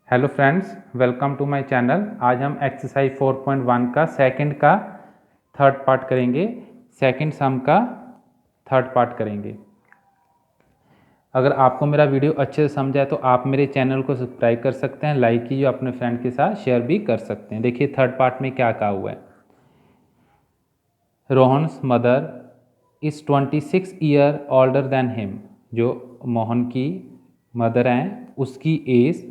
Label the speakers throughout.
Speaker 1: Hello friends, welcome to my channel. आज हम exercise 4.1 का सेकंड का थर्ड पार्ट करेंगे। सेकंड सम का थर्ड पार्ट करेंगे। अगर आपको मेरा वीडियो अच्छे से समझ आए तो आप मेरे चैनल को सब्सक्राइब कर सकते हैं, लाइक कीजिए, अपने फ्रेंड के साथ शेयर भी कर सकते हैं। देखिए थर्ड पार्ट में क्या कहा हुआ है। Rohan's mother is 26 year older than him. जो मोहन की मदर हैं उसकी एज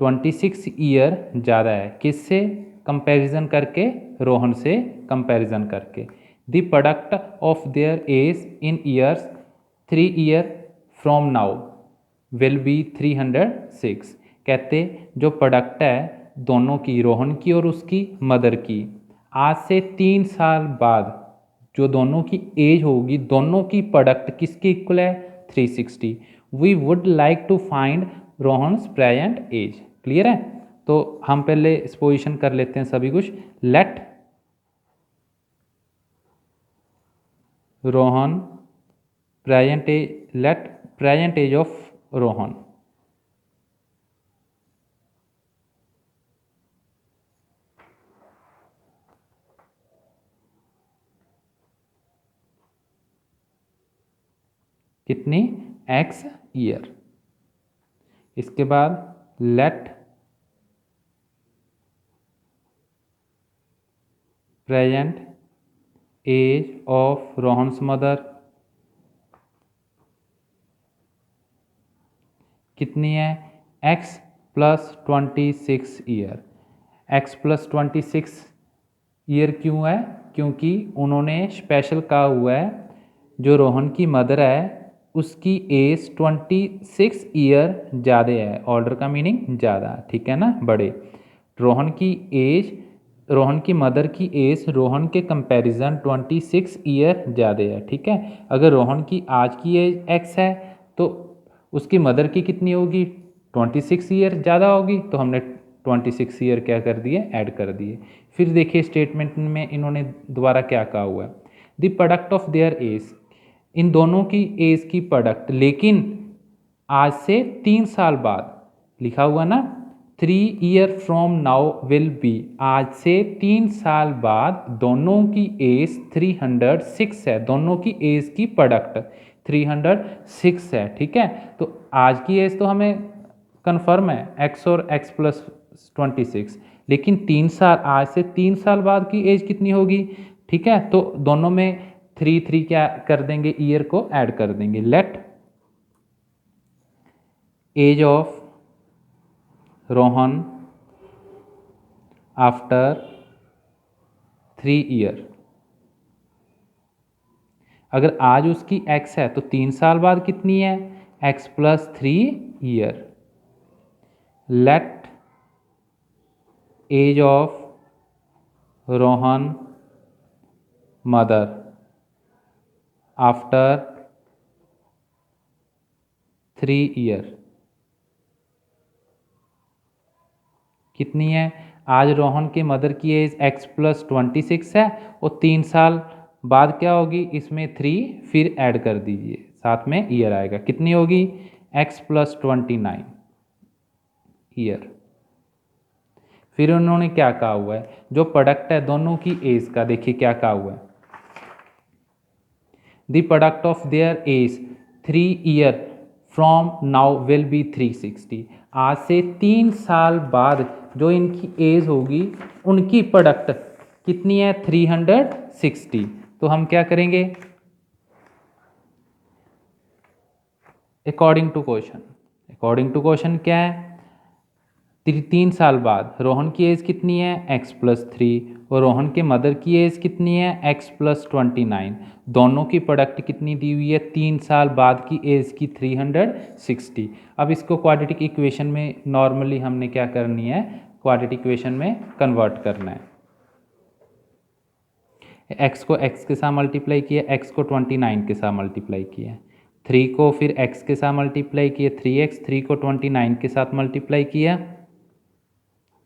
Speaker 1: 26 ईयर ज़्यादा है। किससे कंपैरिजन करके? रोहन से कंपैरिजन करके। The product of their age in years 3 year from now will be 306। कहते जो प्रोडक्ट है दोनों की, रोहन की और उसकी मदर की, आज से 3 साल बाद जो दोनों की एज होगी, दोनों की प्रोडक्ट किसके इक्वल है? 360। We would like to find Rohan's present age. Clear है? तो हम पहले सपोजिशन कर लेते हैं सभी कुछ। Let Rohan present age, let present age of Rohan कितनी? X year. इसके बाद let present age of Rohan's mother कितनी है? X plus 26 year. X plus 26 year क्यों है? क्योंकि उन्होंने स्पेशल कहा हुआ है जो रोहन की मदर है उसकी एज 26 ईयर ज़्यादा है। ऑर्डर का मीनिंग ज़्यादा, ठीक है ना, बड़े। रोहन की एज, रोहन की मदर की एज रोहन के कंपैरिजन 26 ईयर ज़्यादा है, ठीक है। अगर रोहन की आज की एज एक्स है तो उसकी मदर की कितनी होगी? 26 ईयर ज़्यादा होगी। तो हमने 26 ईयर क्या कर दिए? ऐड कर दिए। फिर देखिए स्टेटमेंट में इन्होंने दोबारा क्या कहा हुआ है। The product of their age, इन दोनों की एज की प्रोडक्ट, लेकिन आज से 3 साल बाद लिखा हुआ ना, 3 year from now will B, आज से 3 साल बाद दोनों की एज 306 है। दोनों की एज की प्रोडक्ट 306 है, ठीक है। तो आज की एज तो हमें कन्फर्म है एक्स और एक्स प्लस 26, लेकिन 3 साल, आज से 3 साल बाद की एज कितनी होगी? ठीक है, तो दोनों में 3 क्या कर देंगे? ईयर को ऐड कर देंगे। Let age of Rohan after 3 year. अगर आज उसकी एक्स है तो 3 साल बाद कितनी है? X plus 3 year. Let age of Rohan mother after 3 year कितनी है? आज रोहन के मदर की एज एक्स प्लस 26 है और 3 साल बाद क्या होगी? इसमें 3 फिर ऐड कर दीजिए, साथ में ईयर आएगा। कितनी होगी? X plus 29 year. फिर उन्होंने क्या कहा हुआ है? जो प्रोडक्ट है दोनों की एज का, देखिए क्या कहा हुआ है। The product of their age 3 year from now will be 360। आज से 3 साल बाद जो इनकी एज होगी उनकी प्रोडक्ट कितनी है? 360। तो हम क्या करेंगे? According to question, according to question क्या है? 3 साल बाद रोहन की एज कितनी है? एक्स प्लस 3, और रोहन के मदर की एज कितनी है? X plus 29। दोनों की प्रोडक्ट कितनी दी हुई है? 3 साल बाद की एज की 360। अब इसको क्वाड्रेटिक इक्वेशन में नॉर्मली हमने क्या करनी है? क्वाड्रेटिक इक्वेशन में कन्वर्ट करना है। एक्स को एक्स के साथ मल्टीप्लाई किया, एक्स को 29 के साथ मल्टीप्लाई किया, 3 को फिर एक्स के साथ मल्टीप्लाई किया 3x, 3 को 29 के साथ मल्टीप्लाई किया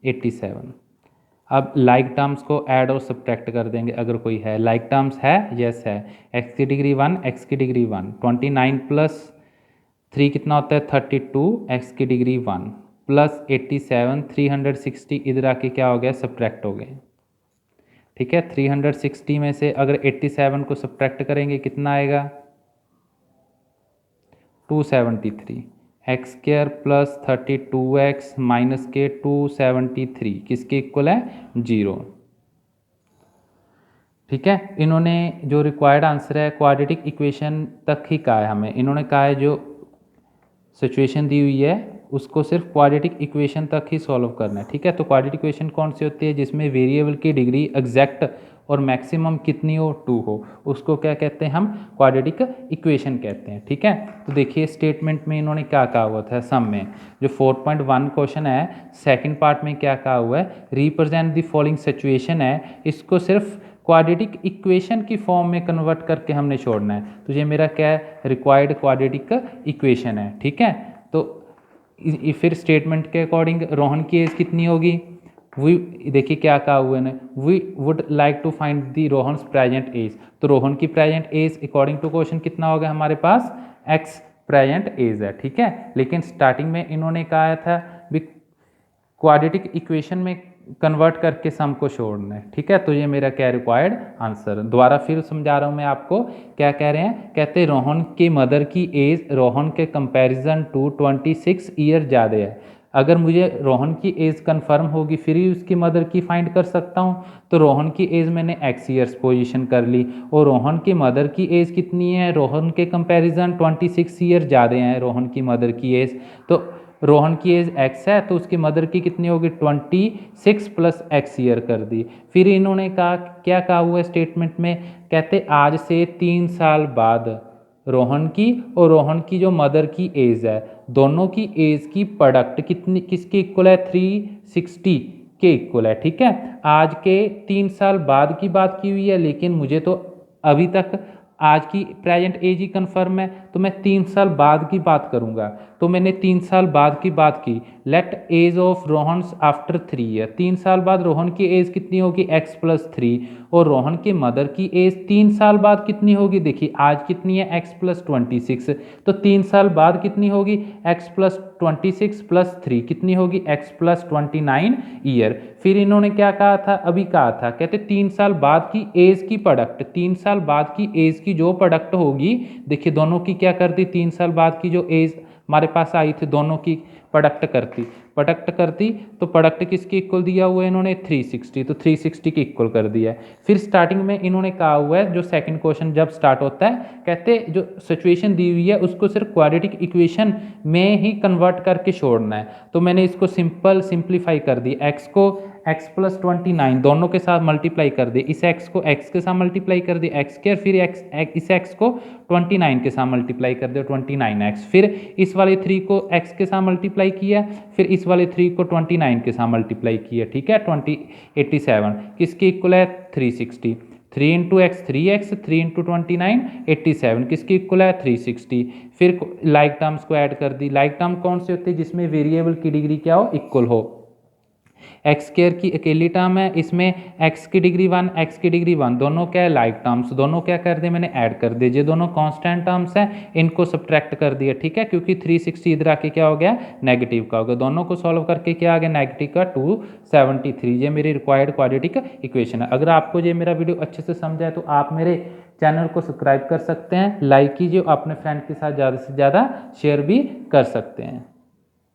Speaker 1: 87। अब लाइक टर्म्स को ऐड और सब्ट्रैक्ट कर देंगे अगर कोई है। लाइक टर्म्स है? यस है। एक्स की डिग्री 1, एक्स की डिग्री 1, 29 प्लस 3 कितना होता है? 32, एक्स की डिग्री 1। प्लस 87, 360 इधर आके क्या हो गया, सब्ट्रैक्ट हो गए। ठीक है, 360 में से अगर 87 को सब्ट्रैक्ट करेंगे कितना आएगा, 273। X square plus 32x minus के 273 किसके इक्वल है, 0। ठीक है, इन्होंने जो रिक्वायर्ड आंसर है क्वाड्रेटिक इक्वेशन तक ही कहा है हमें। इन्होंने कहा है जो सिचुएशन दी हुई है उसको सिर्फ क्वाड्रेटिक इक्वेशन तक ही सॉल्व करना है। ठीक है, तो क्वाड्रेटिक इक्वेशन कौन सी होती है, जिसमें वेरिएबल की डिग्री एग्जैक्ट और मैक्सिमम कितनी हो, 2 हो, उसको क्या कहते हैं, हम क्वाड्रेटिक इक्वेशन कहते हैं। ठीक है, तो देखिए स्टेटमेंट में इन्होंने क्या कहा हुआ था, सम में जो 4.1 क्वेश्चन है सेकंड पार्ट में क्या कहा हुआ है, रिप्रेजेंट द फॉलोइंग सिचुएशन है, इसको सिर्फ क्वाड्रेटिक इक्वेशन की फॉर्म में कन्वर्ट करके हमने छोड़ना है। तो ये मेरा क्या है, रिक्वायर्ड क्वाड्रेटिक इक्वेशन है। ठीक है, तो फिर स्टेटमेंट के अकॉर्डिंग रोहन की एज कितनी होगी, वी देखिए क्या कहा हुआ है, we would like to find the Rohan's present age. तो रोहन की present age according to question कितना होगा हमारे पास, एक्स प्रेजेंट एज है। ठीक है, लेकिन स्टार्टिंग में इन्होंने कहा था भी क्वाड्रेटिक इक्वेशन में कन्वर्ट करके सम को छोड़ना है। ठीक है, तो ये मेरा क्या रिक्वायर्ड आंसर। दोबारा फिर समझा रहा हूँ मैं आपको, क्या कह रहे हैं, कहते हैं रोहन की मदर की एज रोहन के कंपैरिजन टू 26 ईयर ज़्यादा है। अगर मुझे रोहन की एज कंफर्म होगी फिर ही उसकी मदर की फाइंड कर सकता हूँ। तो रोहन की एज मैंने एक्स ईयर्स पोजीशन कर ली और रोहन की मदर की एज कितनी है, रोहन के कंपैरिजन 26 ईयर ज़्यादा हैं रोहन की मदर की एज। तो रोहन की एज एक्स है तो उसकी मदर की कितनी होगी, 26 प्लस एक्स ईयर कर दी। फिर इन्होंने कहा, क्या कहा हुआ स्टेटमेंट में, कहते आज से 3 साल बाद रोहन की और रोहन की जो मदर की एज है दोनों की एज की प्रोडक्ट कितनी किसके इक्वल है, 360 के इक्वल है। ठीक है, आज के 3 साल बाद की बात की हुई है, लेकिन मुझे तो अभी तक आज की प्रेजेंट एज ही कंफर्म है, तो मैं 3 साल बाद की बात करूंगा। तो मैंने 3 साल बाद की बात की, let age of Rohan after 3 year, 3 साल बाद रोहन की एज कितनी होगी, x प्लस 3, और रोहन के मदर की एज 3 साल बाद कितनी होगी, देखिए आज कितनी है, x प्लस 26, तो 3 साल बाद कितनी होगी, x प्लस 26 प्लस 3 कितनी होगी, x प्लस 29 ईयर। फिर इन्होंने क्या कहा था, अभी कहा था, कहते 3 साल बाद की एज की प्रोडक्ट, 3 साल बाद की एज की जो प्रोडक्ट होगी, देखिए दोनों की क्या कर दी, 3 साल बाद की जो एज हमारे पास आई थी दोनों की प्रोडक्ट करती तो प्रोडक्ट किसके इक्वल दिया हुआ है इन्होंने, 360, तो 360 के इक्वल कर दिया है। फिर स्टार्टिंग में इन्होंने कहा हुआ है, जो सेकंड क्वेश्चन जब स्टार्ट होता है, कहते जो सिचुएशन दी हुई है उसको सिर्फ क्वाड्रेटिक इक्वेशन में ही कन्वर्ट करके छोड़ना है। तो मैंने इसको सिंप्लीफाई कर दी, एक्स को x प्लस 29 दोनों के साथ मल्टीप्लाई कर दे, इस x को x के साथ मल्टीप्लाई कर दे x स्क्वायर, फिर इस x को 29 के साथ मल्टीप्लाई कर दे 29x, फिर इस वाले 3 को x के साथ मल्टीप्लाई किया, फिर इस वाले 3 को 29 के साथ मल्टीप्लाई किया। ठीक है, 87 किसके इक्वल है, 360, 3 इंटू एक्स 3x, 3 इंटू 29 87 किसकी इक्वल है, 360। फिर लाइक टर्म्स को ऐड कर दी, लाइक टर्म कौन से होते हैं, जिसमें वेरिएबल की डिग्री क्या हो, इक्वल हो। एक्स स्क्वायर की अकेली टर्म है, इसमें एक्स की डिग्री 1 एक्स की डिग्री 1 दोनों क्या है, लाइक टर्म्स, दोनों क्या कर दे मैंने ऐड कर दिए, ये दोनों कांस्टेंट टर्म्स हैं, इनको सब्ट्रैक्ट कर दिया। ठीक है, क्योंकि 360 इधर आके क्या हो गया, नेगेटिव का हो गया, दोनों को सॉल्व करके क्या आ गया, नेगेटिव का 273। ये मेरी रिक्वायर्ड क्वाड्रेटिक इक्वेशन है। अगर आपको ये मेरा वीडियो अच्छे से समझा है तो आप मेरे चैनल को सब्सक्राइब कर सकते हैं, लाइक कीजिए, अपने फ्रेंड के साथ ज़्यादा से ज़्यादा शेयर भी कर सकते हैं।